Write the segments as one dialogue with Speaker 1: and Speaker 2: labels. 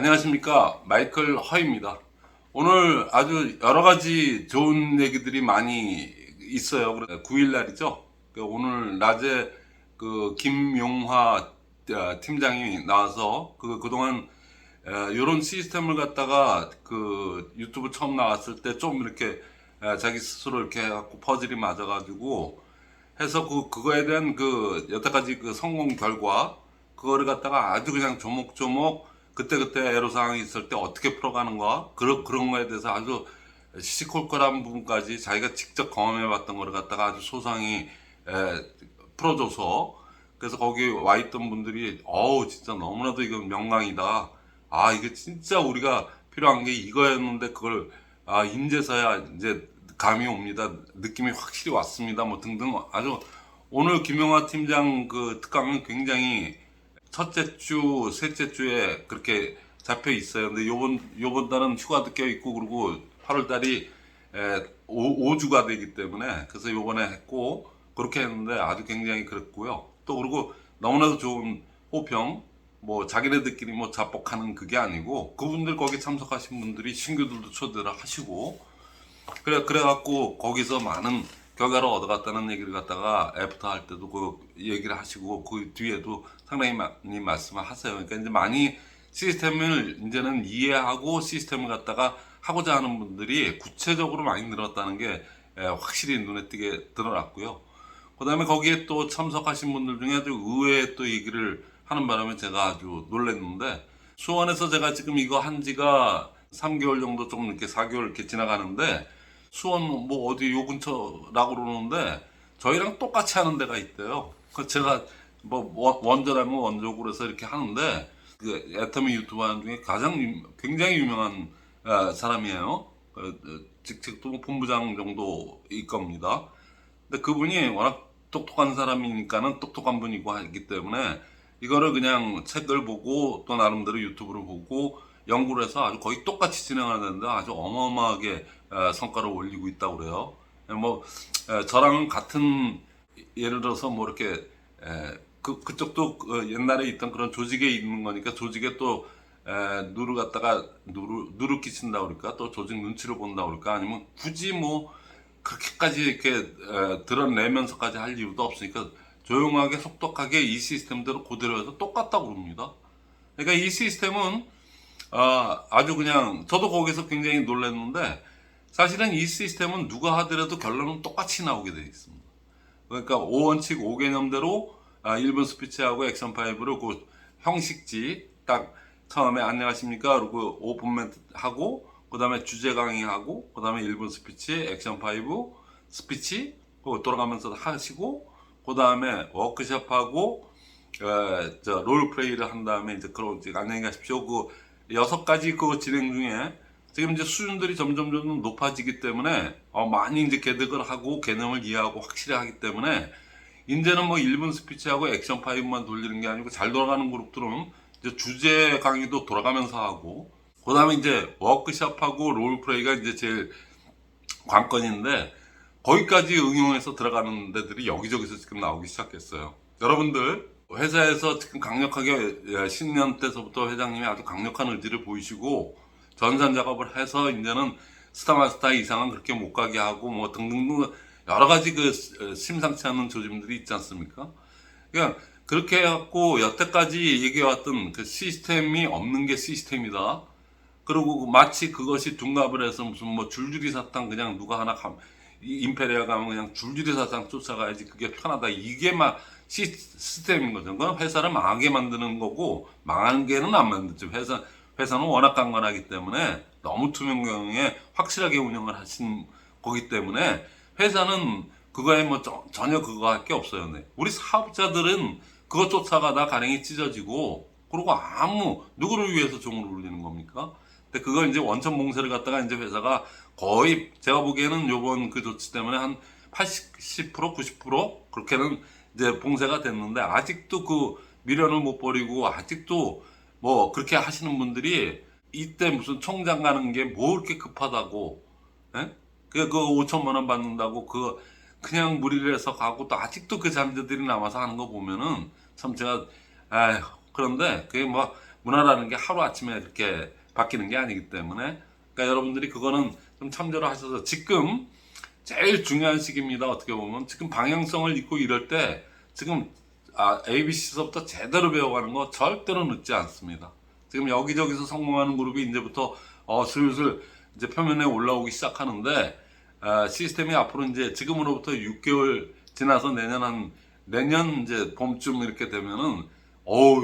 Speaker 1: 안녕하십니까, 마이클 허입니다. 오늘 아주 여러 가지 좋은 얘기들이 많이 있어요. 9일 날이죠. 오늘 낮에 김용화 팀장이 나와서 그동안 이런 시스템을 갖다가 유튜브 처음 나왔을 때 좀 이렇게 자기 스스로 이렇게 해갖고 퍼즐이 맞아가지고 해서 그거에 대한 여태까지 성공 결과 그거를 갖다가 아주 그냥 조목조목 그때그때 애로사항이 있을 때 어떻게 풀어가는가 그런 거에 대해서 아주 시시콜콜한 부분까지 자기가 직접 경험해봤던 거를 갖다가 아주 소상히 풀어줘서, 그래서 거기 와 있던 분들이 어우 진짜 너무나도 이거 명강이다, 아 이게 진짜 우리가 필요한 게 이거였는데 그걸 인제서야 이제 감이 옵니다, 느낌이 확실히 왔습니다, 뭐 등등. 아주 오늘 김영하 팀장 특강은 굉장히 첫째 주, 셋째 주에 그렇게 잡혀 있어요. 근데 요번 달은 휴가도 껴 있고, 그리고 8월 달이 5주가 되기 때문에, 그래서 요번에 했고, 그렇게 했는데 아주 굉장히 그랬고요. 또 그리고 너무나도 좋은 호평, 뭐 자기네들끼리 뭐 자뻑하는 그게 아니고, 그분들 거기 참석하신 분들이 신규들도 초대를 하시고, 그래갖고 거기서 많은 결과를 얻어갔다는 얘기를 갖다가 애프터 할 때도 얘기를 하시고, 그 뒤에도 상당히 많이 말씀을 하세요. 그러니까 이제 많이 시스템을 이제는 이해하고 시스템을 갖다가 하고자 하는 분들이 구체적으로 많이 늘었다는 게 확실히 눈에 띄게 드러났고요. 그 다음에 거기에 또 참석하신 분들 중에 아주 의외의 또 얘기를 하는 바람에 제가 아주 놀랐는데, 수원에서 제가 지금 이거 한 지가 3개월 정도, 좀 이렇게 4개월 이렇게 지나가는데, 수원 뭐 어디 요 근처라고 그러는데 저희랑 똑같이 하는 데가 있대요. 제가 뭐 원저라면 원저고 해서 이렇게 하는데, 애터미 유튜버 하는 중에 굉장히 유명한 사람이에요. 직책도 뭐 본부장 정도일 겁니다. 근데 그분이 워낙 똑똑한 사람이니까는 똑똑한 분이고 하기 때문에 이거를 그냥 책을 보고 또 나름대로 유튜브를 보고 연구를 해서 아주 거의 똑같이 진행하는데 아주 어마어마하게 성과를 올리고 있다고 그래요. 뭐 저랑 같은, 예를 들어서 뭐 이렇게 그쪽도 옛날에 있던 그런 조직에 있는 거니까 조직에 또 누를 갖다가 누를 끼친다 그럴까, 또 조직 눈치를 본다 그럴까, 아니면 굳이 뭐 그렇게까지 이렇게 드러내면서까지 할 이유도 없으니까 조용하게 속독하게 이 시스템대로 그대로 해서 똑같다고 그럽니다. 그러니까 이 시스템은 아주 그냥, 저도 거기서 굉장히 놀랐는데, 사실은 이 시스템은 누가 하더라도 결론은 똑같이 나오게 되어 있습니다. 그러니까 5원칙 5개념대로 1분 스피치하고 액션 5를 그 형식지 딱 처음에 안녕하십니까 그리고 오픈 멘트 하고, 그 다음에 주제 강의하고, 그 다음에 1분 스피치, 액션 5, 스피치 돌아가면서 하시고, 그 다음에 워크숍하고 롤플레이를 한 다음에 이제 안녕히 가십시오. 6가지 진행 중에 지금 이제 수준들이 점점 높아지기 때문에 많이 이제 개득을 하고 개념을 이해하고 확실히 하기 때문에, 이제는 뭐 1분 스피치하고 액션 5만 돌리는 게 아니고 잘 돌아가는 그룹들은 이제 주제 강의도 돌아가면서 하고, 그 다음에 이제 워크숍하고 롤플레이가 이제 제일 관건인데, 거기까지 응용해서 들어가는 데들이 여기저기서 지금 나오기 시작했어요. 여러분들 회사에서 지금 강력하게 신년 때서부터 회장님이 아주 강력한 의지를 보이시고 전산 작업을 해서 이제는 스타마스터 이상은 그렇게 못 가게 하고 뭐 등등등 여러 가지 심상치 않은 조짐들이 있지 않습니까? 그러니까 그렇게 해갖고 여태까지 얘기해왔던 그 시스템이 없는 게 시스템이다. 그리고 마치 그것이 둔갑을 해서 무슨 뭐 줄줄이 사탕 그냥 누가 하나 임페리아 가면 그냥 줄줄이 사탕 쫓아가야지 그게 편하다, 이게 막 시스템인 거죠. 그건 회사를 망하게 만드는 거고, 망하는 게는 안 만들죠. 회사는 워낙 강건하기 때문에 너무 투명경에 확실하게 운영을 하신 거기 때문에 회사는 그거에 뭐 전혀 그거 할 게 없어요. 네. 우리 사업자들은 그거 쫓아가다 가랭이 찢어지고, 그리고 누구를 위해서 종을 울리는 겁니까? 근데 그거 이제 원천 봉쇄를 갖다가 이제 회사가 거의, 제가 보기에는 요번 조치 때문에 한 80%, 90% 그렇게는 이제 봉쇄가 됐는데, 아직도 미련을 못 버리고 아직도 뭐 그렇게 하시는 분들이, 이때 무슨 총장 가는 게 뭐 그렇게 급하다고, 예? 그 5천만 원 받는다고 그냥 무리를 해서 가고, 또 아직도 그 잔재들이 남아서 하는 거 보면은 참 제가 그런데 그게 뭐 문화라는 게 하루아침에 이렇게 바뀌는 게 아니기 때문에, 그러니까 여러분들이 그거는 좀 참조를 하셔서, 지금 제일 중요한 시기입니다. 어떻게 보면 지금 방향성을 잊고 이럴 때 지금 ABC서부터 제대로 배워가는 거 절대로 늦지 않습니다. 지금 여기저기서 성공하는 그룹이 이제부터 슬슬 이제 표면에 올라오기 시작하는데, 시스템이 앞으로 이제 지금으로부터 6개월 지나서 내년 이제 봄쯤 이렇게 되면은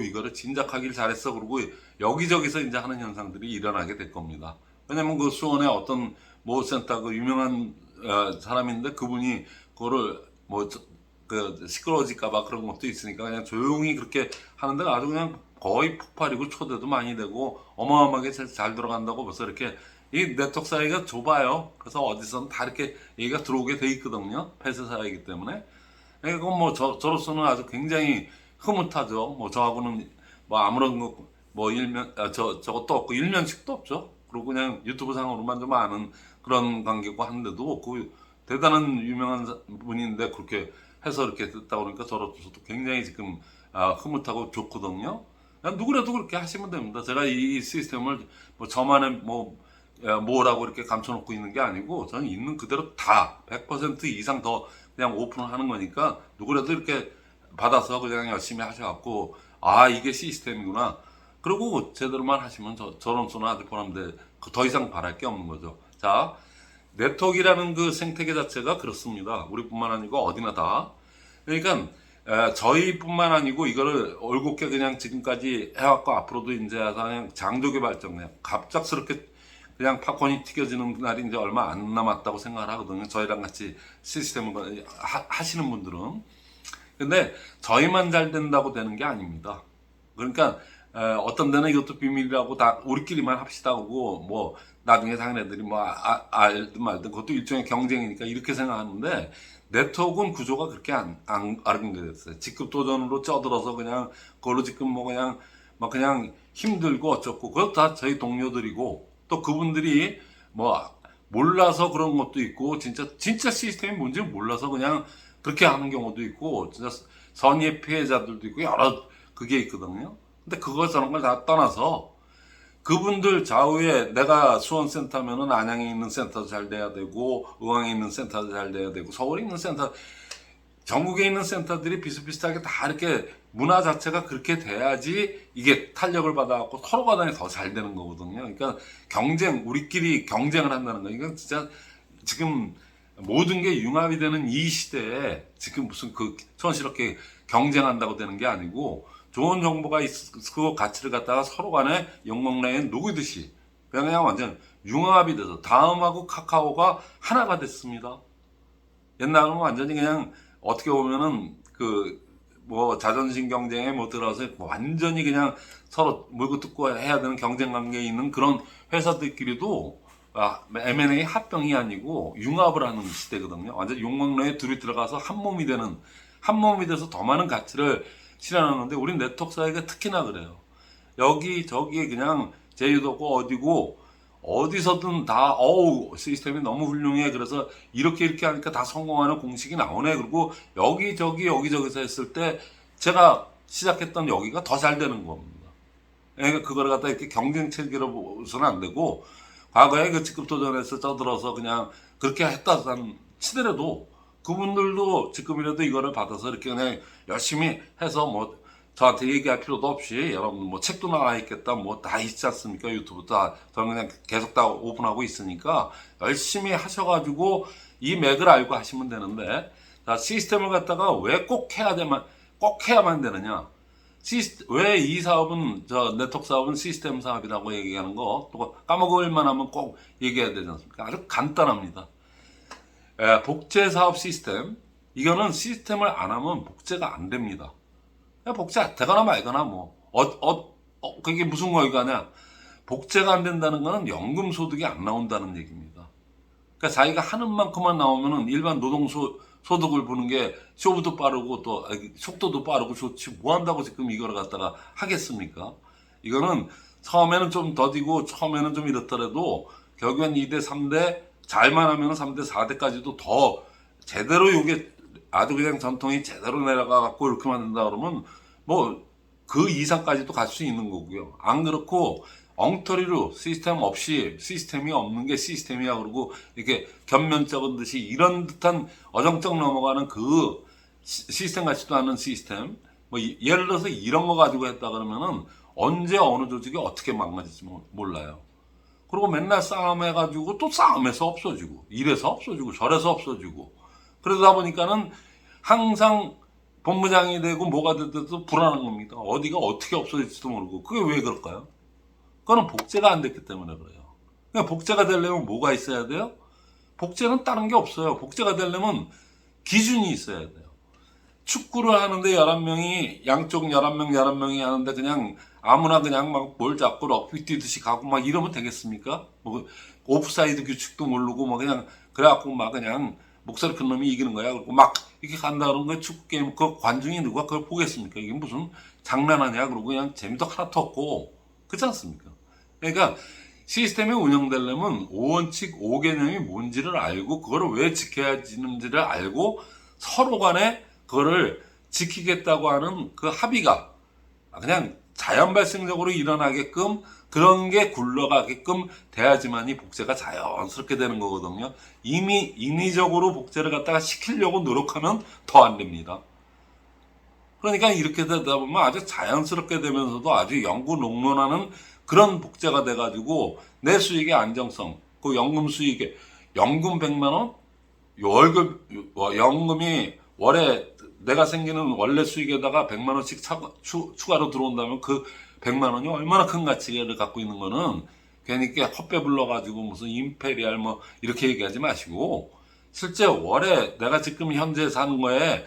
Speaker 1: 이거를 진작하길 잘했어, 그러고 여기저기서 이제 하는 현상들이 일어나게 될 겁니다. 왜냐면 그 수원의 어떤 모 센터 그 유명한 사람인데, 그분이 그거를 그 시끄러워질까봐 그런 것도 있으니까 그냥 조용히 그렇게 하는데, 아주 그냥 거의 폭발이고 초대도 많이 되고 어마어마하게 잘 들어간다고. 벌써 이렇게 이 네트워크 사이가 좁아요. 그래서 어디서는 다 이렇게 얘기가 들어오게 돼 있거든요. 폐쇄 사이이기 때문에. 그러니까 그건 뭐 저로서는 아주 굉장히 흐뭇하죠. 뭐 저하고는 뭐 아무런 뭐 저것도 없고 일면식도 없죠. 그리고 그냥 유튜브 상으로만 좀 아는 그런 관계고 한데도, 그 대단한 유명한 분인데 그렇게 해서 이렇게 듣다 보니까 저로서도 굉장히 지금 흐뭇하고 좋거든요. 그냥 누구라도 그렇게 하시면 됩니다. 제가 이 시스템을 뭐 저만의 뭐라고 이렇게 감춰놓고 있는 게 아니고, 저는 있는 그대로 다 100% 이상 더 그냥 오픈을 하는 거니까, 누구라도 이렇게 받아서 그냥 열심히 하셔갖고, 이게 시스템이구나, 그리고 제대로만 하시면 저로서는 아주 보람돼, 더 이상 바랄 게 없는 거죠. 자, 네트워크라는 그 생태계 자체가 그렇습니다. 우리뿐만 아니고 어디나 다. 그러니까 저희뿐만 아니고 이거를 올곧게 그냥 지금까지 해왔고, 앞으로도 이제 그냥 장족의 발전, 그냥 갑작스럽게 그냥 팝콘이 튀겨지는 날이 이제 얼마 안 남았다고 생각을 하거든요. 저희랑 같이 시스템을 하시는 분들은. 근데 저희만 잘 된다고 되는 게 아닙니다. 그러니까 어떤 데는 이것도 비밀이라고 다 우리끼리만 합시다 하고, 뭐 나중에 자기네들이 뭐 알든 말든 그것도 일종의 경쟁이니까 이렇게 생각하는데, 네트워크는 구조가 그렇게 안 아른거렸어요. 직급 도전으로 쪄들어서 그냥 그걸로 지금 뭐 그냥 막 그냥 힘들고 어쩌고, 그것도 다 저희 동료들이고, 또 그분들이 뭐 몰라서 그런 것도 있고, 진짜 시스템이 뭔지 몰라서 그냥 그렇게 하는 경우도 있고, 진짜 선의의 피해자들도 있고, 여러 그게 있거든요. 근데 그거 저런 걸 다 떠나서, 그분들 좌우에 내가 수원센터면은 안양에 있는 센터도 잘 돼야 되고, 의왕에 있는 센터도 잘 돼야 되고, 서울에 있는 센터, 전국에 있는 센터들이 비슷비슷하게 다 이렇게 문화 자체가 그렇게 돼야지 이게 탄력을 받아갖고 서로가 더 잘 되는 거거든요. 그러니까 우리끼리 경쟁을 한다는 거. 이건 진짜 지금 모든 게 융합이 되는 이 시대에 지금 무슨 수원스럽게 경쟁한다고 되는 게 아니고, 좋은 정보가 있고 가치를 갖다가 서로 간에 영광내에 누구듯이 그냥 완전 융합이 돼서 다음하고 카카오가 하나가 됐습니다. 옛날은 완전히 그냥 어떻게 보면은 뭐 자존심 경쟁에 뭐 들어서 완전히 그냥 서로 물고 뜯고 해야 되는 경쟁 관계에 있는 그런 회사들끼리도 M&A 합병이 아니고 융합을 하는 시대거든요. 완전 용광로에 둘이 들어가서 한 몸이 돼서 더 많은 가치를 실현하는데, 우린 네트워크 사회가 특히나 그래요. 여기 저기 그냥 제주도고 어디고 어디서든 다 시스템이 너무 훌륭해, 그래서 이렇게 하니까 다 성공하는 공식이 나오네, 그리고 여기저기서 했을 때 제가 시작했던 여기가 더 잘 되는 겁니다. 그러니까 그걸 갖다 이렇게 경쟁 체계로 보서는 안 되고, 과거에 그 직급 도전에서 쪄들어서 그냥 그렇게 했다는 치더라도, 그분들도 지금이라도 이거를 받아서 이렇게 그냥 열심히 해서 뭐 저한테 얘기할 필요도 없이, 여러분 뭐 책도 나와 있겠다, 뭐 다 있지 않습니까? 유튜브 다 저는 그냥 계속 다 오픈하고 있으니까 열심히 하셔가지고 이 맥을 알고 하시면 되는데, 자, 시스템을 갖다가 왜 꼭 해야만 되느냐? 왜 이 사업은, 네트워크 사업은 시스템 사업이라고 얘기하는 거, 또 까먹을 만하면 꼭 얘기해야 되지 않습니까? 아주 간단합니다. 복제 사업 시스템, 이거는 시스템을 안 하면 복제가 안 됩니다. 복제 되거나 말거나 그게 무슨 거이가냐? 복제가 안 된다는 거는 연금 소득이 안 나온다는 얘기입니다. 그러니까 자기가 하는 만큼만 나오면은 일반 소득을 부는 게 쇼부도 빠르고 또 속도도 빠르고 좋지, 뭐 한다고 지금 이걸 갖다가 하겠습니까? 이거는 처음에는 좀 더디고 처음에는 좀 이렇더라도 결국엔 2대 3대 잘만 하면 3대 4대까지도 더 제대로, 요게 아주 그냥 전통이 제대로 내려가 갖고 이렇게 만든다 그러면 뭐 그 이상까지도 갈 수 있는 거고요. 안 그렇고 엉터리로 시스템 없이 시스템이 없는 게 시스템이야 그러고 이렇게 견면적인 듯이 이런 듯한 어정쩡 넘어가는 그 시스템 같지도 않은 시스템 뭐 예를 들어서 이런 거 가지고 했다 그러면은 언제 어느 조직이 어떻게 망가질지 몰라요. 그리고 맨날 싸움해가지고 또 싸움에서 없어지고 이래서 없어지고 저래서 없어지고 그러다 보니까는 항상 본부장이 되고 뭐가 되도 불안한 겁니다. 어디가 어떻게 없어질지도 모르고 그게 왜 그럴까요? 그거는 복제가 안 됐기 때문에 그래요. 그러니까 복제가 되려면 뭐가 있어야 돼요? 복제는 다른 게 없어요. 복제가 되려면 기준이 있어야 돼요. 축구를 하는데 11명이 양쪽 11명 11명이 하는데 그냥 아무나 그냥 막 볼 잡고 럭비 뛰듯이 가고 막 이러면 되겠습니까? 뭐 오프사이드 규칙도 모르고 뭐 그냥 그래갖고 막 그냥 목소리 큰 놈이 이기는 거야. 그리고 막 이렇게 간다 그러는 거야. 축구 게임 그 관중이 누가 그걸 보겠습니까? 이게 무슨 장난하냐? 그러고 그냥 재미도 하나도 없고 그렇지 않습니까? 그러니까 시스템이 운영되려면 5원칙 5개념이 뭔지를 알고 그거를 왜 지켜야 하는지를 알고 서로 간에 그거를 지키겠다고 하는 그 합의가 그냥 자연 발생적으로 일어나게끔 그런 게 굴러가게끔 돼야지만이 복제가 자연스럽게 되는 거거든요. 이미 인위적으로 복제를 갖다가 시키려고 노력하면 더 안 됩니다. 그러니까 이렇게 되다 보면 아주 자연스럽게 되면서도 아주 영구농론하는 그런 복제가 돼가지고 내 수익의 안정성, 그 연금 수익에 연금 100만 원, 월급 연금이 월에 내가 생기는 원래 수익에다가 100만 원씩 추가로 들어온다면 그 100만 원이 얼마나 큰 가치를 갖고 있는 거는 괜히 이렇게 헛배 불러가지고 무슨 임페리알 뭐 이렇게 얘기하지 마시고 실제 월에 내가 지금 현재 사는 거에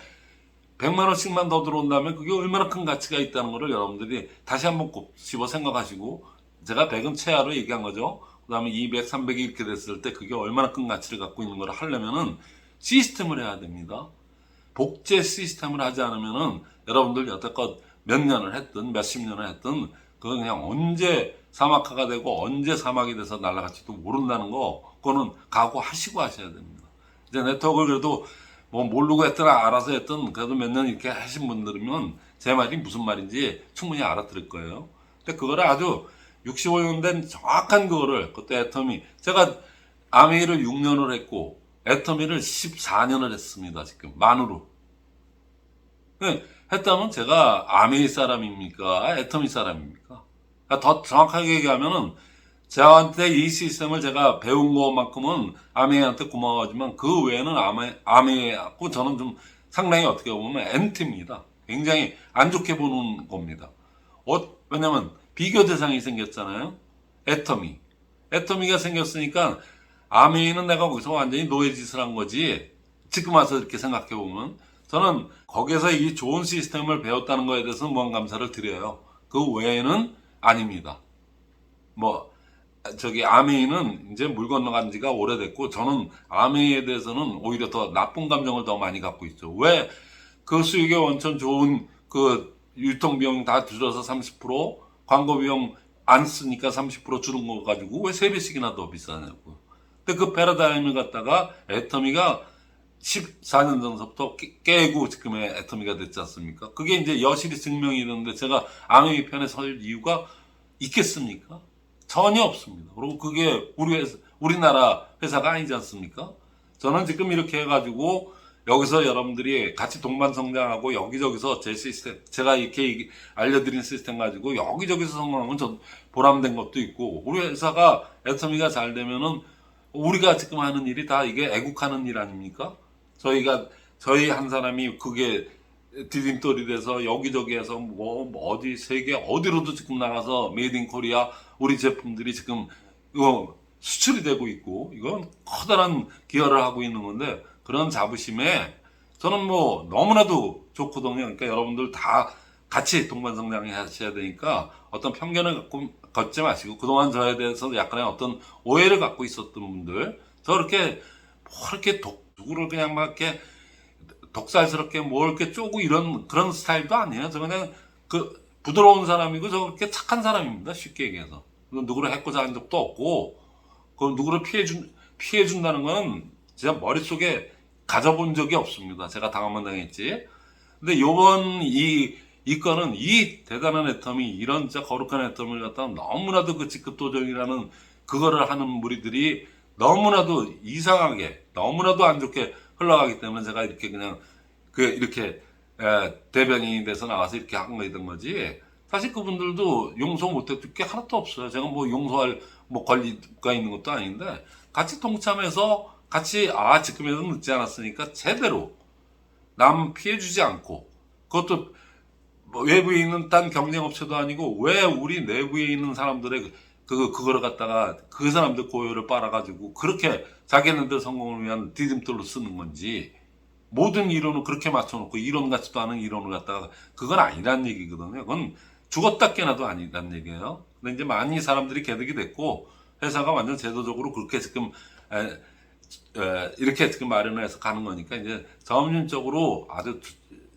Speaker 1: 100만 원씩만 더 들어온다면 그게 얼마나 큰 가치가 있다는 거를 여러분들이 다시 한번 곱씹어 생각하시고 제가 100은 최하로 얘기한 거죠. 그 다음에 200, 300이 이렇게 됐을 때 그게 얼마나 큰 가치를 갖고 있는 걸 하려면은 시스템을 해야 됩니다. 복제 시스템을 하지 않으면은 여러분들 여태껏 몇 년을 했든 몇십 년을 했든 그거 그냥 언제 사막화가 되고 언제 사막이 돼서 날아갈지도 모른다는 거 그거는 각오하시고 하셔야 됩니다. 이제 네트워크를 그래도 뭐 모르고 했든 알아서 했든 그래도 몇 년 이렇게 하신 분들이면 제 말이 무슨 말인지 충분히 알아들을 거예요. 근데 그거를 아주 65년 된 정확한 그거를 그때 애터미 제가 아메이를 6년을 했고 애터미를 14년을 했습니다. 지금 만으로. 네, 했다면 제가 아메이 사람입니까? 애터미 사람입니까? 그러니까 더 정확하게 얘기하면은 저한테 이 시스템을 제가 배운 것만큼은 아메이한테 고마워하지만 그 외에는 아메이하고 저는 좀 상당히 어떻게 보면 엔티입니다. 굉장히 안 좋게 보는 겁니다. 왜냐면 비교 대상이 생겼잖아요. 애터미. 애터미가 생겼으니까 아메이는 내가 거기서 완전히 노예 짓을 한 거지. 지금 와서 이렇게 생각해 보면 저는 거기에서 이 좋은 시스템을 배웠다는 거에 대해서는 무한 감사를 드려요. 그 외에는 아닙니다. 뭐 저기 아메이는 이제 물 건너간 지가 오래됐고 저는 아메이에 대해서는 오히려 더 나쁜 감정을 더 많이 갖고 있죠. 왜 그 수익의 원천 좋은 그 유통비용 다 줄여서 30% 광고비용 안 쓰니까 30% 줄은 거 가지고 왜 3배씩이나 더 비싸냐고. 근데 그 패러다임을 갖다가 애터미가 14년 전부터 깨고 지금의 애터미가 됐지 않습니까? 그게 이제 여실히 증명이 되는데 제가 아메이 편에 설 이유가 있겠습니까? 전혀 없습니다. 그리고 그게 우리나라 회사가 아니지 않습니까? 저는 지금 이렇게 해가지고 여기서 여러분들이 같이 동반 성장하고 여기저기서 제 시스템, 제가 이렇게 알려드린 시스템 가지고 여기저기서 성공하면 전 보람된 것도 있고 우리 회사가 애터미가 잘 되면은 우리가 지금 하는 일이 다 이게 애국하는 일 아닙니까? 저희 한 사람이 그게 디딤돌이 돼서 여기저기에서 뭐 어디 세계 어디로도 지금 나가서 메이드 인 코리아 우리 제품들이 지금 이거 수출이 되고 있고 이건 커다란 기여를 하고 있는 건데 그런 자부심에 저는 뭐 너무나도 좋거든요. 그러니까 여러분들 다 같이 동반성장 하셔야 되니까 어떤 편견을 갖지 마시고 그동안 저에 대해서 약간의 어떤 오해를 갖고 있었던 분들 저렇게 뭐 이렇게 누구를 그냥 막 이렇게 독살스럽게 뭐 이렇게 쪼고 이런 그런 스타일도 아니에요. 저 그냥 그 부드러운 사람이고 저 그렇게 착한 사람입니다. 쉽게 얘기해서 누구를 해코지 한 적도 없고 그 누구를 피해 준다는 건 제가 머릿속에 가져본 적이 없습니다. 제가 당하면 당했지. 근데 요번 이 이거는 이 대단한 애텀이 이런 진짜 거룩한 애텀을 갖다가 너무나도 그 직급도정이라는 그거를 하는 무리들이 너무나도 이상하게 너무나도 안 좋게 흘러가기 때문에 제가 이렇게 그냥 그 이렇게 대변인이 돼서 나와서 이렇게 한 거였던 거지. 사실 그분들도 용서 못해줄 게 하나도 없어요. 제가 뭐 용서할 뭐 권리가 있는 것도 아닌데 같이 동참해서 같이 지금에도 늦지 않았으니까 제대로 남 피해주지 않고 그것도 뭐 외부에 있는 딴 경쟁업체도 아니고 왜 우리 내부에 있는 사람들의 그거를 갖다가 그 사람들 고요를 빨아가지고 그렇게 자기네들 성공을 위한 디딤돌로 쓰는 건지 모든 이론을 그렇게 맞춰놓고 이론 같지도 않은 이론을 갖다가 그건 아니란 얘기거든요. 그건 죽었다 깨나도 아니란 얘기예요. 근데 이제 많이 사람들이 개득이 됐고 회사가 완전 제도적으로 그렇게 지금 이렇게 지금 마련을 해서 가는 거니까 이제 점진적으로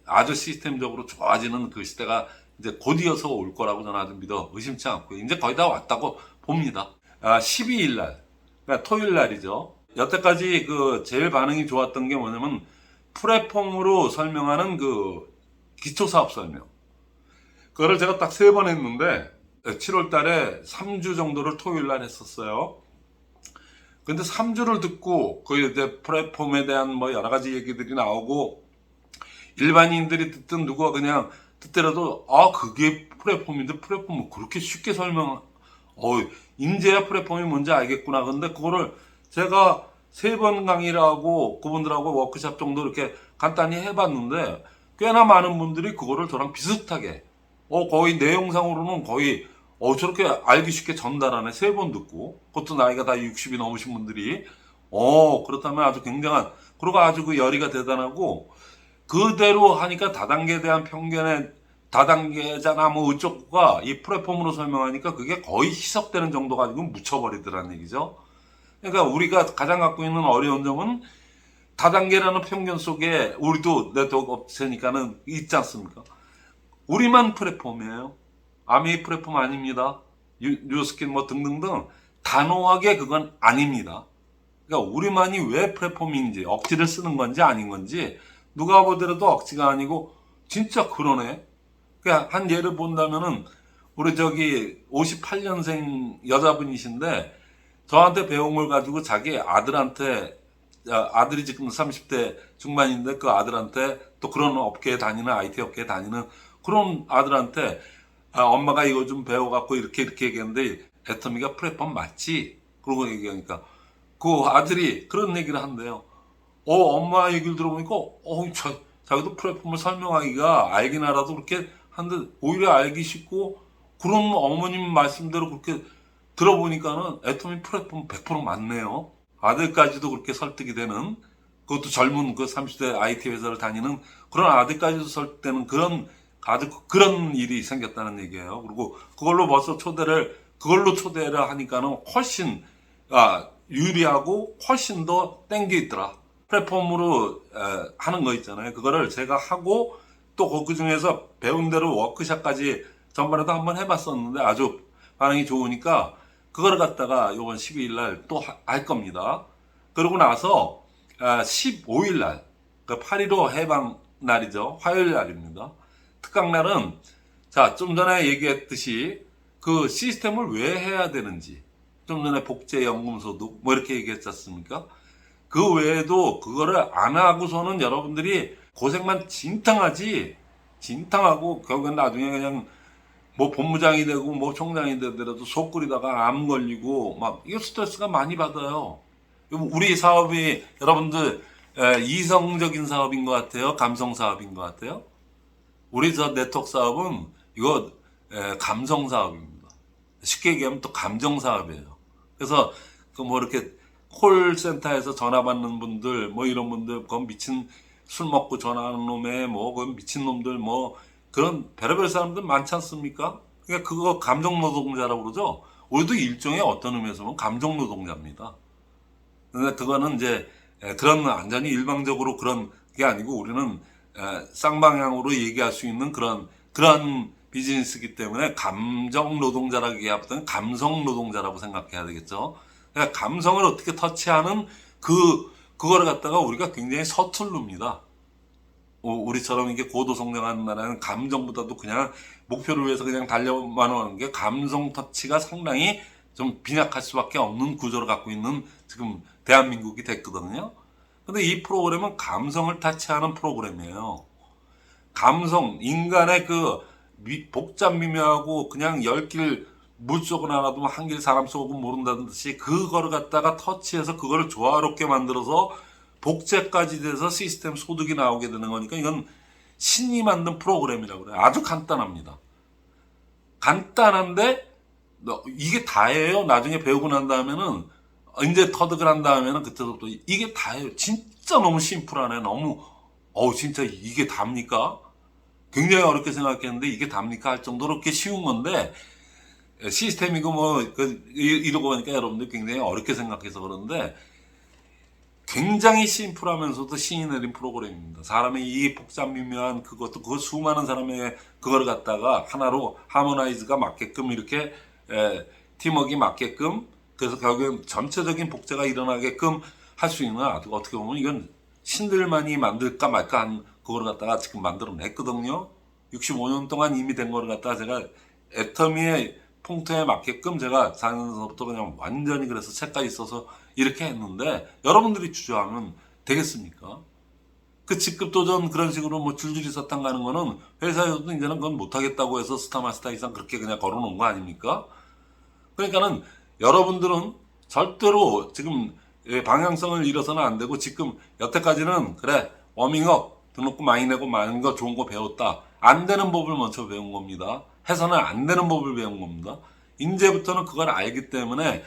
Speaker 1: 아주 시스템적으로 좋아지는 그 시대가 이제 곧이어서 올 거라고 저는 아주 믿어 의심치 않고 이제 거의 다 왔다고 봅니다. 12일 날, 그러니까 토요일 날이죠. 여태까지 그 제일 반응이 좋았던 게 뭐냐면 플랫폼으로 설명하는 그 기초사업 설명. 그거를 제가 딱 3번 했는데 7월 달에 3주 정도를 토요일 날 했었어요. 근데 3주를 듣고 그 이제 플랫폼에 대한 뭐 여러 가지 얘기들이 나오고 일반인들이 듣든 누가 그냥 듣더라도 그게 플랫폼인데 플랫폼을 그렇게 쉽게 인제야 플랫폼이 뭔지 알겠구나. 근데 그거를 제가 3번 강의를 하고 그분들하고 워크숍 정도 이렇게 간단히 해봤는데 꽤나 많은 분들이 그거를 저랑 비슷하게 거의 내용상으로는 거의 저렇게 알기 쉽게 전달하네. 3번 듣고 그것도 나이가 다 60이 넘으신 분들이 그렇다면 아주 굉장한 그리고 아주 그 열의가 대단하고 그대로 하니까 다단계에 대한 편견에 다단계잖아 뭐 어쩌고가 이 플랫폼으로 설명하니까 그게 거의 희석되는 정도 가지고 묻혀버리더라는 얘기죠. 그러니까 우리가 가장 갖고 있는 어려운 점은 다단계라는 편견 속에 우리도 네트워크 업체니까는 있지 않습니까? 우리만 플랫폼이에요. 아미 플랫폼 아닙니다. 뉴스킨 뭐 등등등 단호하게 그건 아닙니다. 그러니까 우리만이 왜 플랫폼인지 억지를 쓰는 건지 아닌 건지 누가 보더라도 억지가 아니고 진짜 그러네. 그러니까 한 예를 본다면은 우리 저기 58년생 여자분이신데 저한테 배운 걸 가지고 자기 아들한테 아들이 지금 30대 중반인데 그 아들한테 또 그런 업계에 다니는 IT 업계에 다니는 그런 아들한테 엄마가 이거 좀 배워갖고 이렇게 얘기했는데 애터미가 플랫폼 맞지? 그러고 얘기하니까 그 아들이 그런 얘기를 한대요. 엄마 얘기를 들어보니까 자기도 플랫폼을 설명하기가 알긴 알아도 그렇게 한데 오히려 알기 쉽고 그런 어머님 말씀대로 그렇게 들어보니까는 애터미 플랫폼 100% 맞네요. 아들까지도 그렇게 설득이 되는 그것도 젊은 그 30대 IT 회사를 다니는 그런 아들까지도 설득되는 그런 일이 생겼다는 얘기예요. 그리고 그걸로 초대를 하니까는 훨씬 유리하고 훨씬 더 땡겨 있더라. 플랫폼으로 하는 거 있잖아요. 그거를 제가 하고 또 그 중에서 배운 대로 워크샵까지 전반에도 한번 해봤었는데 아주 반응이 좋으니까 그거를 갖다가 이번 12일 날 또 할 겁니다. 그러고 나서 15일 날, 그 8.15 해방 날이죠. 화요일 날입니다. 특강날은 좀 전에 얘기했듯이 그 시스템을 왜 해야 되는지 좀 전에 복제연금소득 뭐 이렇게 얘기했지 않습니까? 그 외에도 그거를 안 하고서는 여러분들이 고생만 진탕하고 결국엔 나중에 그냥 뭐 본부장이 되고 뭐 총장이 되더라도 속 끓이다가 암 걸리고 막 이거 스트레스가 많이 받아요. 우리 사업이 여러분들 이성적인 사업인 것 같아요? 감성 사업인 것 같아요? 우리 저 네트워크 사업은 이거 감성 사업입니다. 쉽게 얘기하면 또 감정 사업이에요. 그래서 그 뭐 이렇게 콜센터에서 전화 받는 분들 뭐 이런 분들 그 미친 술 먹고 전화하는 놈에 뭐 그 미친 놈들 뭐 그런 별의별 사람들 많지 않습니까? 그러니까 그거 감정 노동자라고 그러죠. 우리도 일종의 어떤 의미에서 보면 감정 노동자입니다. 근데 그거는 이제 그런 완전히 일방적으로 그런 게 아니고 우리는 쌍방향으로 얘기할 수 있는 그런 비즈니스이기 때문에 감정 노동자라기보다는 감성 노동자라고 생각해야 되겠죠. 그러니까 감성을 어떻게 터치하는 그거를 갖다가 우리가 굉장히 서툴릅니다. 우리처럼 이게 고도 성장하는 나라는 감정보다도 그냥 목표를 위해서 그냥 달려만 하는 게 감성 터치가 상당히 좀 빈약할 수밖에 없는 구조를 갖고 있는 지금 대한민국이 됐거든요. 근데 이 프로그램은 감성을 타치하는 프로그램이에요. 감성, 인간의 그 복잡 미묘하고 그냥 열 길 물속은 알아도 한 길 사람 속은 모른다는 듯이 그거를 갖다가 터치해서 그거를 조화롭게 만들어서 복제까지 돼서 시스템 소득이 나오게 되는 거니까 이건 신이 만든 프로그램이라고 그래요. 아주 간단합니다. 간단한데 이게 다예요. 나중에 배우고 난 다음에는 이제 터득을 한 다음에는 그때부터 이게 다예요. 진짜 너무 심플하네. 너무 진짜 이게 답니까? 굉장히 어렵게 생각했는데 이게 답니까? 할 정도로 그렇게 쉬운 건데 시스템이고 이러고 보니까 여러분들 굉장히 어렵게 생각해서 그런데 굉장히 심플하면서도 신이 내린 프로그램입니다. 사람의 이 복잡 미묘한 그것도 그 수많은 사람의 그걸 갖다가 하나로 하모나이즈가 맞게끔 이렇게 팀워크가 맞게끔 그래서 결국엔 전체적인 복제가 일어나게끔 할 수 있는 어떻게 보면 이건 신들만이 만들까 말까 한 그걸 갖다가 지금 만들어냈거든요. 65년 동안 이미 된 거를 갖다가 제가 애터미의 풍토에 맞게끔 제가 4년서부터 그냥 완전히 그래서 책까지 써서 이렇게 했는데 여러분들이 주저하면 되겠습니까? 그 직급 도전 그런 식으로 뭐 줄줄이 사탕 가는 거는 회사에서도 이제는 그건 못하겠다고 해서 스타마스터 이상 그렇게 그냥 걸어놓은 거 아닙니까? 그러니까는 여러분들은 절대로 지금 방향성을 잃어서는 안 되고 지금 여태까지는 그래 워밍업 등록금 많이 내고 많은 거 좋은 거 배웠다. 안 되는 법을 먼저 배운 겁니다. 해서는 안 되는 법을 배운 겁니다. 이제부터는 그걸 알기 때문에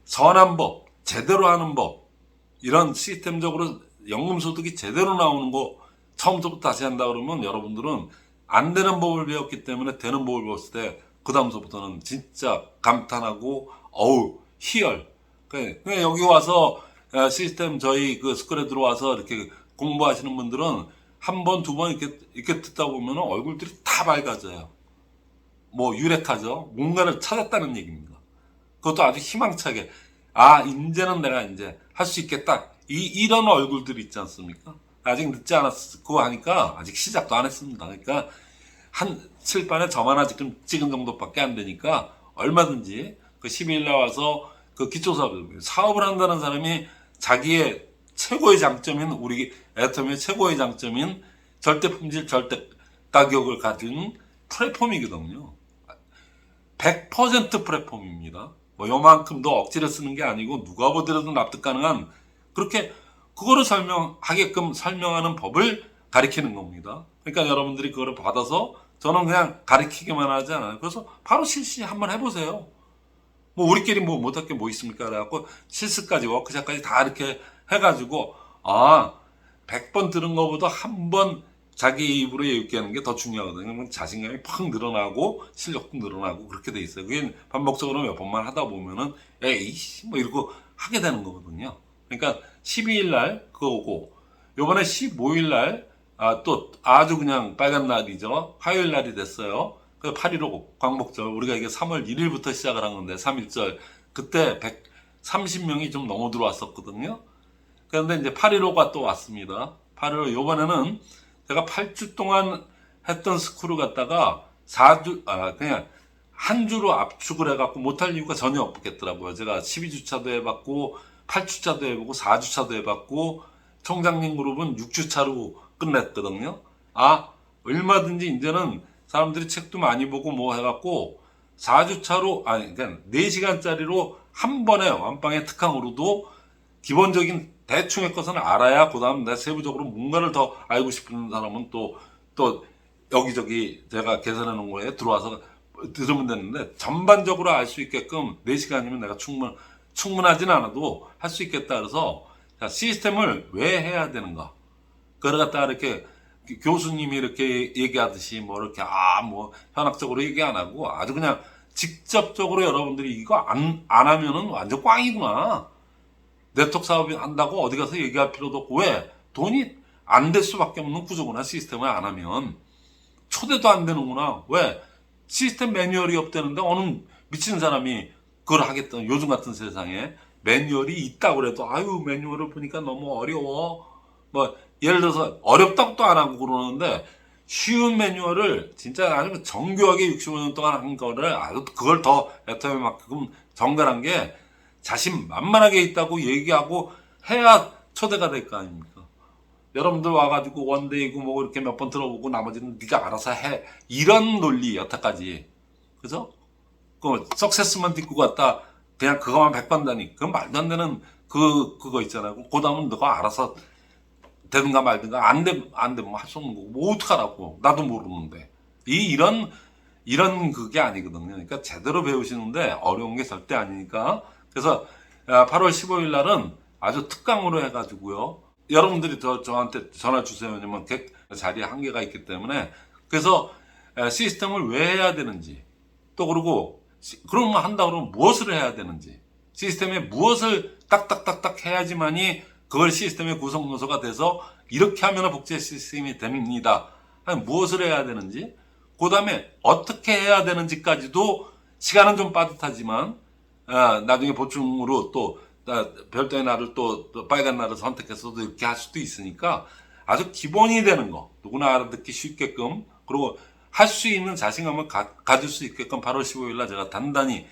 Speaker 1: 선한 법, 제대로 하는 법, 이런 시스템적으로 연금소득이 제대로 나오는 거 처음부터 다시 한다 그러면 여러분들은 안 되는 법을 배웠기 때문에 되는 법을 배웠을 때 그 다음서부터는 진짜 감탄하고 희열. 그냥 여기 와서 시스템 저희 그 스쿨에 들어와서 이렇게 공부하시는 분들은 한 번, 두 번 이렇게 듣다 보면 얼굴들이 다 밝아져요. 뭐 유레카죠. 뭔가를 찾았다는 얘기입니다. 그것도 아주 희망차게 이제는 내가 이제 할 수 있겠다. 이런 얼굴들이 있지 않습니까? 아직 늦지 않았고 하니까 아직 시작도 안 했습니다. 그러니까 한 칠판에 점 하나 지금 찍은 정도밖에 안 되니까 얼마든지 그 12일 나와서 그 사업을 한다는 사람이 자기의 최고의 장점인 우리 애터미의 최고의 장점인 절대 품질, 절대 가격을 가진 플랫폼이거든요. 100% 플랫폼입니다. 뭐 요만큼도 억지를 쓰는 게 아니고 누가 보더라도 납득 가능한 그렇게 그거를 설명하게끔 설명하는 법을 가리키는 겁니다. 그러니까 여러분들이 그거를 받아서 저는 그냥 가리키기만 하지 않아요. 그래서 바로 실시 한번 해보세요. 뭐 우리끼리 뭐 못할 게 뭐 있습니까? 그래갖고 실습까지 워크샵까지 다 이렇게 해가지고 100번 들은 것보다 한 번 자기 입으로 얘기하는 게 더 중요하거든요. 그러면 자신감이 팍 늘어나고 실력도 늘어나고 그렇게 돼 있어요. 그게 반복적으로 몇 번만 하다 보면은 에이씨 뭐 이러고 하게 되는 거거든요. 그러니까 12일 날 그거 오고 요번에 15일 날 또 아주 그냥 빨간 날이죠. 화요일 날이 됐어요. 그 8.15 광복절 우리가 이게 3월 1일부터 시작을 한 건데 3.1절 그때 130명이 좀 넘어 들어왔었거든요. 그런데 이제 8.15가 또 왔습니다. 8.15 요번에는 제가 8주 동안 했던 스쿨을 갖다가 4주 그냥 한 주로 압축을 해갖고 못할 이유가 전혀 없겠더라고요. 제가 12주차도 해봤고 8주차도 해보고 4주차도 해봤고 총장님 그룹은 6주차로 끝냈거든요. 얼마든지 이제는 사람들이 책도 많이 보고 뭐 해갖고 4주차로 그러니까 4시간짜리로 한 번에 완빵의 특강으로도 기본적인 대충의 것은 알아야 그 다음 내가 세부적으로 뭔가를 더 알고 싶은 사람은 또 여기저기 제가 계산해 놓은 거에 들어와서 들으면 되는데 전반적으로 알 수 있게끔 4시간이면 내가 충분하진 않아도 할 수 있겠다. 그래서 시스템을 왜 해야 되는가? 그걸 갖다가 이렇게 교수님이 이렇게 얘기하듯이 뭐 이렇게 뭐 현학적으로 얘기 안 하고 아주 그냥 직접적으로 여러분들이 이거 안 하면은 완전 꽝이구나. 네트워크 사업이 한다고 어디 가서 얘기할 필요도 없고 왜? 돈이 안 될 수밖에 없는 구조구나. 시스템을 안 하면. 초대도 안 되는구나. 왜? 시스템 매뉴얼이 없다는데 어느 미친 사람이 그걸 하겠다. 요즘 같은 세상에 매뉴얼이 있다고 그래도 매뉴얼을 보니까 너무 어려워. 뭐 예를 들어서 어렵다고 또 안 하고 그러는데 쉬운 매뉴얼을 진짜 아주 정교하게 65년 동안 한 거를 아주 그걸 더 애터미만큼 정갈한 게 자신만만하게 있다고 얘기하고 해야 초대가 될 거 아닙니까? 여러분들 와가지고 원데이고 뭐 이렇게 몇 번 들어보고 나머지는 네가 알아서 해, 이런 논리 여태까지, 그죠? 그 석세스만 딛고 갔다 그냥 그거만 100번 다니, 그건 말도 안 되는 그거 있잖아요. 그 다음은 너가 알아서 되든가 말든가, 안 되면 할 수 없는 거고 뭐 어떡하라고, 나도 모르는데. 이런 그게 아니거든요. 그러니까 제대로 배우시는데 어려운 게 절대 아니니까. 그래서 8월 15일 날은 아주 특강으로 해가지고요, 여러분들이 저한테 전화 주세요. 왜냐면 자리에 한계가 있기 때문에. 그래서 시스템을 왜 해야 되는지, 또 그리고 그런 거 한다 그러면 무엇을 해야 되는지, 시스템에 무엇을 딱딱딱딱 해야지만이 그걸 시스템의 구성 요소가 돼서 이렇게 하면 복제 시스템이 됩니다. 무엇을 해야 되는지, 그 다음에 어떻게 해야 되는지까지도, 시간은 좀 빠듯하지만 나중에 보충으로 또 별도의 날을 또 빨간 날을 선택해서도 이렇게 할 수도 있으니까, 아주 기본이 되는 거, 누구나 알아듣기 쉽게끔, 그리고 할 수 있는 자신감을 가질 수 있게끔 8월 15일 날 제가 단단히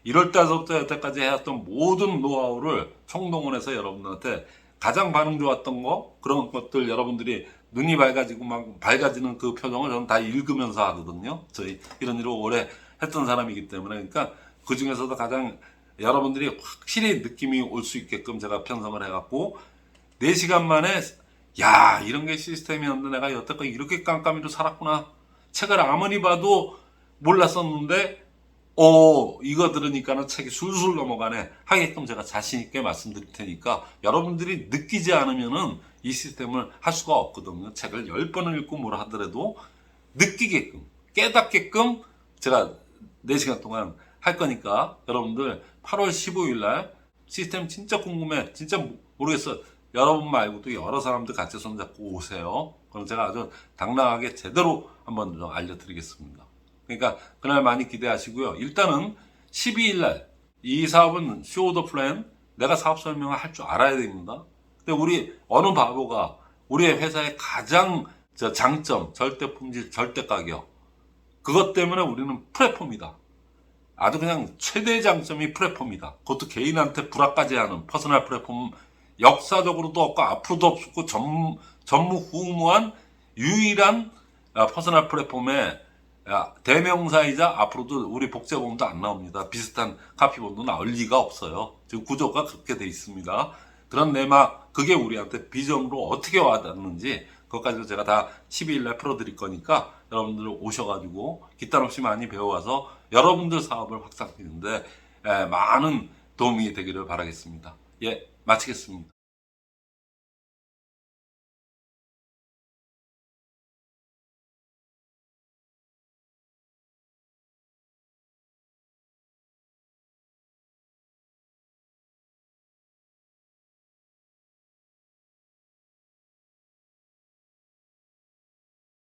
Speaker 1: 1월 달부터 여태까지 해왔던 모든 노하우를 총동원해서 여러분들한테 가장 반응 좋았던 거, 그런 것들, 여러분들이 눈이 밝아지고 막 밝아지는 그 표정을 저는 다 읽으면서 하거든요. 저희 이런 일을 오래 했던 사람이기 때문에. 그러니까 그 중에서도 가장 여러분들이 확실히 느낌이 올 수 있게끔 제가 편성을 해갖고 4시간 만에, 야, 이런 게 시스템이었는데 내가 여태까지 이렇게 깜깜이로 살았구나, 책을 아무리 봐도 몰랐었는데 이거 들으니까는 책이 술술 넘어가네 하게끔 제가 자신있게 말씀드릴 테니까, 여러분들이 느끼지 않으면은 이 시스템을 할 수가 없거든요. 책을 10번을 읽고 뭘 하더라도 느끼게끔, 깨닫게끔 제가 4시간 동안 할 거니까, 여러분들 8월 15일 날 시스템 진짜 궁금해, 진짜 모르겠어, 여러분 말고도 여러 사람들 같이 손잡고 오세요. 그럼 제가 아주 당당하게 제대로 한번 좀 알려드리겠습니다. 그러니까 그날 많이 기대하시고요. 일단은 12일 날 이 사업은 쇼 더 플랜, 내가 사업 설명을 할 줄 알아야 됩니다. 근데 우리 어느 바보가 우리의 회사의 가장 장점, 절대 품질, 절대 가격, 그것 때문에 우리는 플랫폼이다. 아주 그냥 최대 장점이 플랫폼이다. 그것도 개인한테 불화까지 하는 퍼스널 플랫폼, 역사적으로도 없고 앞으로도 없고 전무후무한 유일한 퍼스널 플랫폼의 대명사이자, 앞으로도 우리 복제본도 안 나옵니다. 비슷한 카피본도 나올 리가 없어요. 지금 구조가 그렇게 돼 있습니다. 그런 내막, 그게 우리한테 비전으로 어떻게 와닿는지 그것까지도 제가 다 12일날 풀어드릴 거니까, 여러분들 오셔가지고 기탄 없이 많이 배워와서 여러분들 사업을 확산시키는데 많은 도움이 되기를 바라겠습니다. 예, 마치겠습니다.